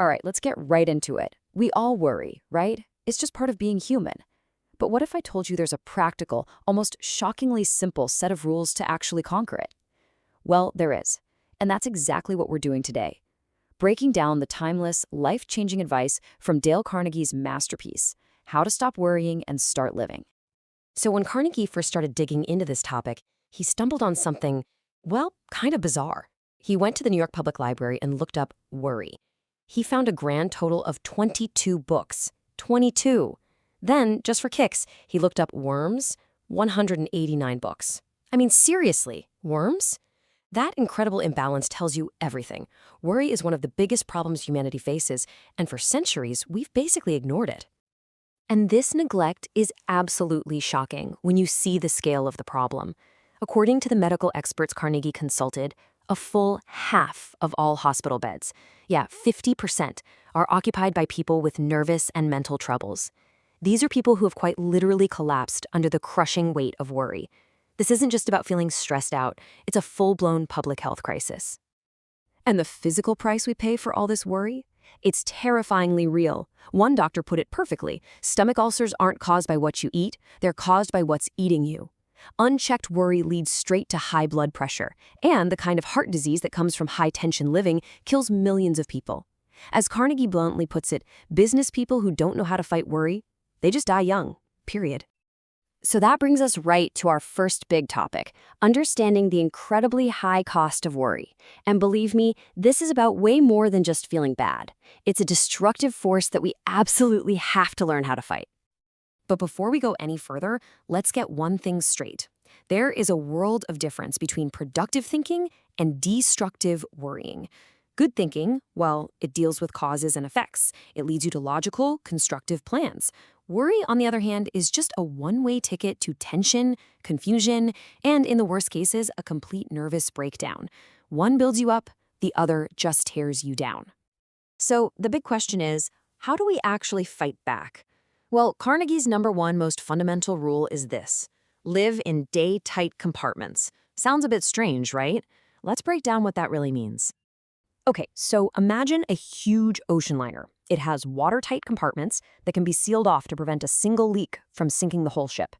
All right, let's get right into it. We all worry, right? It's just part of being human. But what if I told you there's a practical, almost shockingly simple set of rules to actually conquer it? Well, there is. And that's exactly what we're doing today. Breaking down the timeless, life-changing advice from Dale Carnegie's masterpiece, How to Stop Worrying and Start Living. So when Carnegie first started digging into this topic, he stumbled on something, well, kind of bizarre. He went to the New York Public Library and looked up worry. He found a grand total of 22 books. 22. Then, just for kicks, he looked up worms, 189 books. I mean, seriously, worms? That incredible imbalance tells you everything. Worry is one of the biggest problems humanity faces, and for centuries, we've basically ignored it. And this neglect is absolutely shocking when you see the scale of the problem. According to the medical experts Carnegie consulted, a full half of all hospital beds, 50%, are occupied by people with nervous and mental troubles. These are people who have quite literally collapsed under the crushing weight of worry. This isn't just about feeling stressed out, it's a full-blown public health crisis. And the physical price we pay for all this worry? It's terrifyingly real. One doctor put it perfectly. Stomach ulcers aren't caused by what you eat, they're caused by what's eating you. Unchecked worry leads straight to high blood pressure, and the kind of heart disease that comes from high-tension living kills millions of people. As Carnegie bluntly puts it, business people who don't know how to fight worry, they just die young, period. So that brings us right to our first big topic, understanding the incredibly high cost of worry. And believe me, this is about way more than just feeling bad. It's a destructive force that we absolutely have to learn how to fight. But before we go any further, let's get one thing straight. There is a world of difference between productive thinking and destructive worrying. Good thinking, well, it deals with causes and effects. It leads you to logical, constructive plans. Worry, on the other hand, is just a one-way ticket to tension, confusion, and in the worst cases, a complete nervous breakdown. One builds you up, the other just tears you down. So the big question is, how do we actually fight back? Well, Carnegie's #1 most fundamental rule is this: live in day-tight compartments. Sounds a bit strange, right? Let's break down what that really means. Okay, so imagine a huge ocean liner. It has watertight compartments that can be sealed off to prevent a single leak from sinking the whole ship.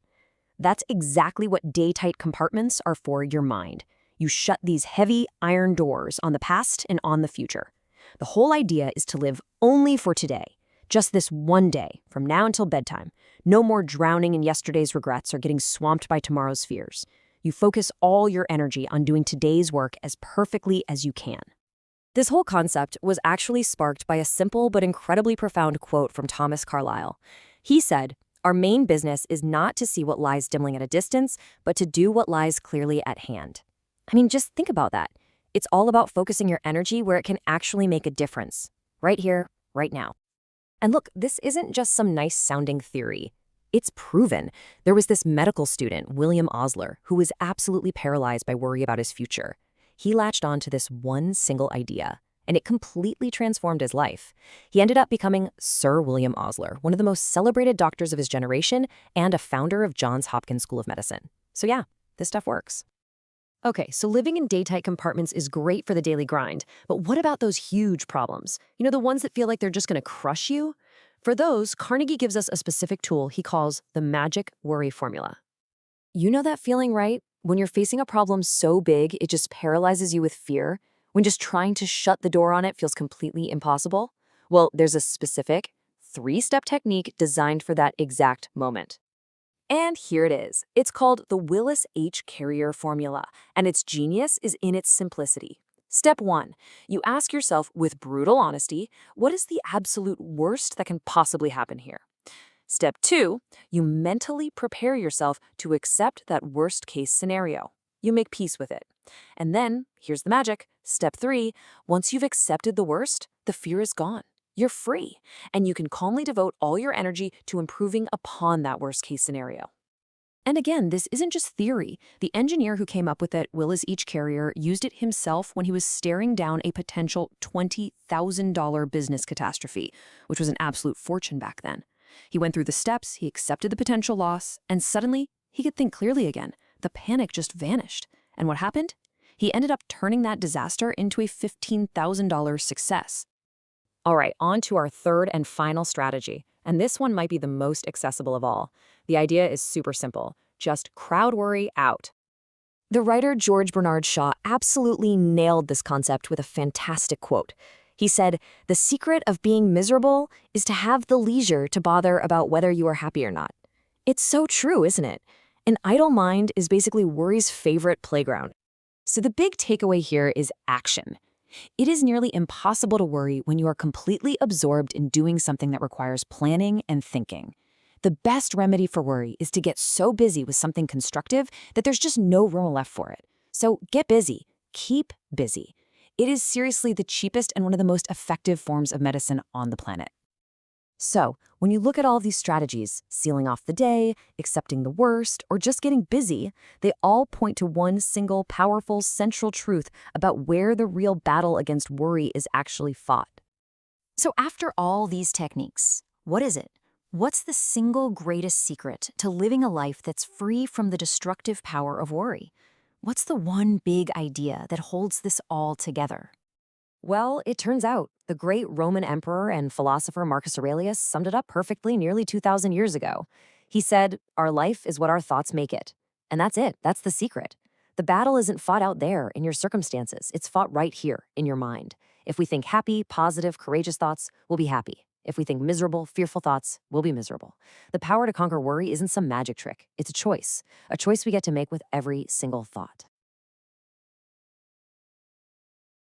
That's exactly what day-tight compartments are for your mind. You shut these heavy iron doors on the past and on the future. The whole idea is to live only for today. Just this one day, from now until bedtime. No more drowning in yesterday's regrets or getting swamped by tomorrow's fears. You focus all your energy on doing today's work as perfectly as you can. This whole concept was actually sparked by a simple but incredibly profound quote from Thomas Carlyle. He said, "Our main business is not to see what lies dimly at a distance, but to do what lies clearly at hand." I mean, just think about that. It's all about focusing your energy where it can actually make a difference. Right here, right now. And look, this isn't just some nice-sounding theory. It's proven. There was this medical student, William Osler, who was absolutely paralyzed by worry about his future. He latched on to this one single idea, and it completely transformed his life. He ended up becoming Sir William Osler, one of the most celebrated doctors of his generation and a founder of Johns Hopkins School of Medicine. So yeah, this stuff works. Okay, so living in day-tight compartments is great for the daily grind, but what about those huge problems? You know, the ones that feel like they're just going to crush you? For those, Carnegie gives us a specific tool he calls the magic worry formula. You know that feeling, right? When you're facing a problem so big, it just paralyzes you with fear? When just trying to shut the door on it feels completely impossible? Well, there's a specific 3-step technique designed for that exact moment. And here it is. It's called the Willis H. Carrier formula, and its genius is in its simplicity. Step 1, you ask yourself with brutal honesty, what is the absolute worst that can possibly happen here? Step 2, you mentally prepare yourself to accept that worst-case scenario. You make peace with it. And then, here's the magic, step 3, once you've accepted the worst, the fear is gone. You're free, and you can calmly devote all your energy to improving upon that worst-case scenario. And again, this isn't just theory. The engineer who came up with it, Willis H. Carrier, used it himself when he was staring down a potential $20,000 business catastrophe, which was an absolute fortune back then. He went through the steps, he accepted the potential loss, and suddenly, he could think clearly again. The panic just vanished. And what happened? He ended up turning that disaster into a $15,000 success. All right, on to our third and final strategy. And this one might be the most accessible of all. The idea is super simple. Just crowd worry out. The writer George Bernard Shaw absolutely nailed this concept with a fantastic quote. He said, "The secret of being miserable is to have the leisure to bother about whether you are happy or not." It's so true, isn't it? An idle mind is basically worry's favorite playground. So the big takeaway here is action. It is nearly impossible to worry when you are completely absorbed in doing something that requires planning and thinking. The best remedy for worry is to get so busy with something constructive that there's just no room left for it. So get busy. Keep busy. It is seriously the cheapest and one of the most effective forms of medicine on the planet. So, when you look at all of these strategies, sealing off the day, accepting the worst, or just getting busy, they all point to one single powerful central truth about where the real battle against worry is actually fought. So after all these techniques, what is it? What's the single greatest secret to living a life that's free from the destructive power of worry? What's the one big idea that holds this all together? Well, it turns out the great Roman emperor and philosopher Marcus Aurelius summed it up perfectly nearly 2,000 years ago. He said, "Our life is what our thoughts make it." And that's it. That's the secret. The battle isn't fought out there in your circumstances. It's fought right here in your mind. If we think happy, positive, courageous thoughts, we'll be happy. If we think miserable, fearful thoughts, we'll be miserable. The power to conquer worry isn't some magic trick. It's a choice we get to make with every single thought.